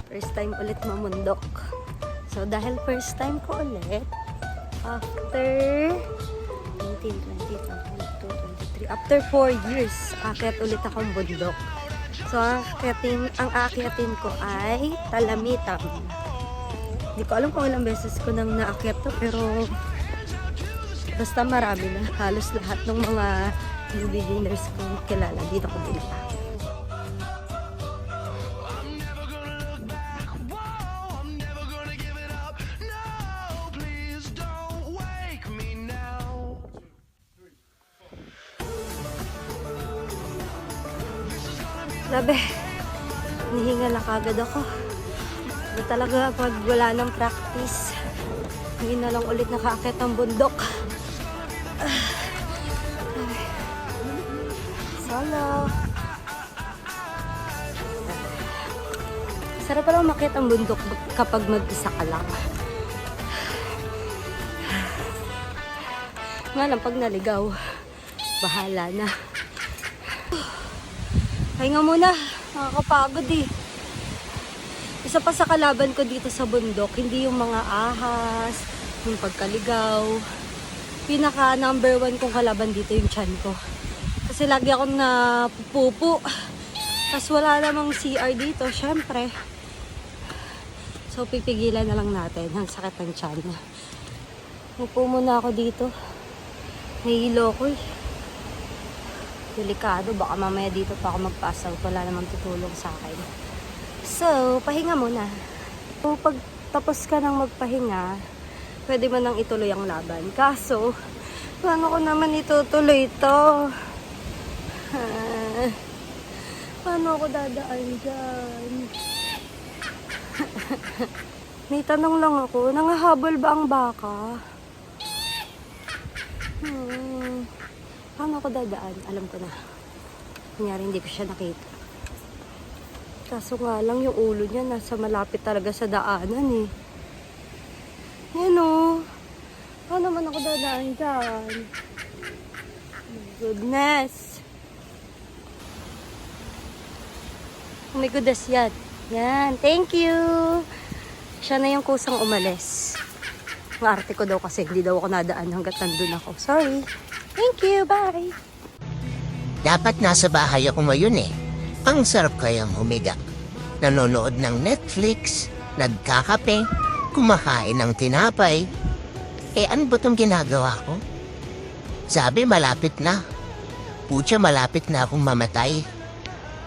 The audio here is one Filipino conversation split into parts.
First time ulit mamundok. So, dahil first time ko ulit, after 19, 20, 22, 23, after 4 years, aakyat ulit akong bundok. So, ang aakyatin ko ay Talamitam. Hindi ko alam kung ilang beses ko nang naakyat to, pero basta marami na. Halos lahat ng mga beginners kong kilala, dito ko din pa. Labi, nihingal na kagad ako. Hindi talaga pag wala ng practice. Hindi na lang ulit nakaakyat ng bundok. Solo. Sarap pala umakyat ang bundok kapag mag-isa ka lang. Nga lang pag naligaw, bahala na. Pahinga muna, nakakapagod eh. Isa pa sa kalaban ko dito sa bundok, hindi yung mga ahas, yung pagkaligaw. Pinaka number 1 kong kalaban dito yung tiyan ko. Kasi lagi akong napupupo. Tapos wala namang CR dito, syempre. So pipigilan na lang natin ang sakit ng tiyan. Upo muna ako dito. Nahihilo ko eh. Delikado, baka mamaya dito pa ako magpasaw. Wala namang tutulong sa akin. So, pahinga muna. So, pag tapos ka nang magpahinga, pwede mo nang ituloy ang laban. Kaso, paano ko naman itutuloy ito? Paano ako dadaan dyan? May tanong lang ako, nangahabol ba ang baka? Paano ako dadaan? Alam ko na. Kunyari, hindi ko siya nakita. Kaso nga lang, yung ulo niya nasa malapit talaga sa daanan eh. Yan o. Paano man ako dadaan dyan? My goodness. Oh my goodness, yan. Yan, thank you. Siya na yung kusang umalis. Ang arte ko daw kasi hindi daw ako nadaan hanggat nandun ako. Sorry. Thank you, bye! Dapat nasa bahay ako ngayon eh. Ang sarap kayang humiga. Nanonood ng Netflix, nagkakape, kumakain ng tinapay. Ano ba itong ginagawa ko? Sabi malapit na. Putya malapit na akong mamatay.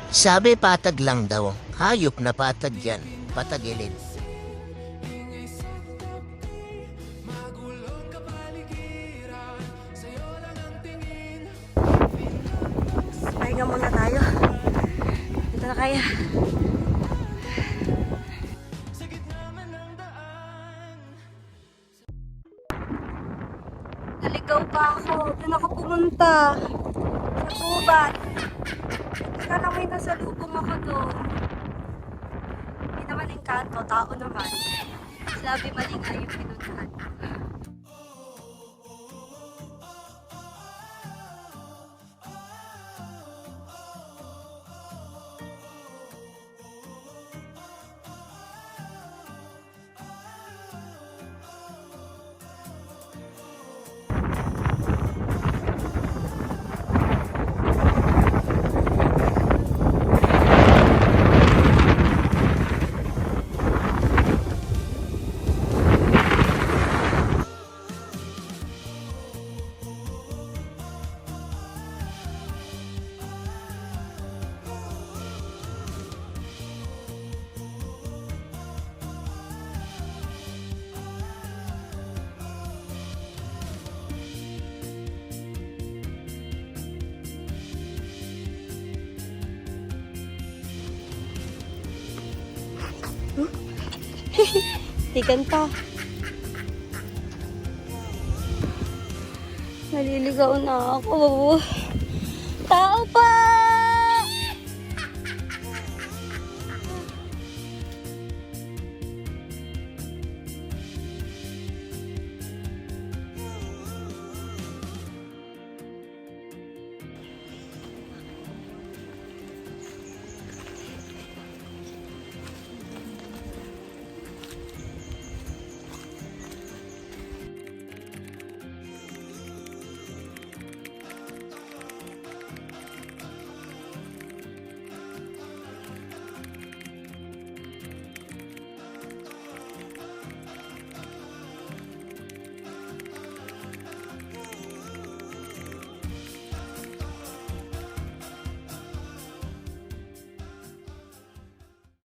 Sabi patag lang daw. Hayop na patag yan. Patagilid. Pahinga muna tayo. Dito na kaya. Naligaw pa ako. Doon ako pumunta. Sa gubat. Teka lang, may nasalubong ako doon. Hindi naman yung kanto. Tao naman. Sabi mali nga yung pinuntahan ko. Tikan pa. Naliligaw na ako. Tao pa!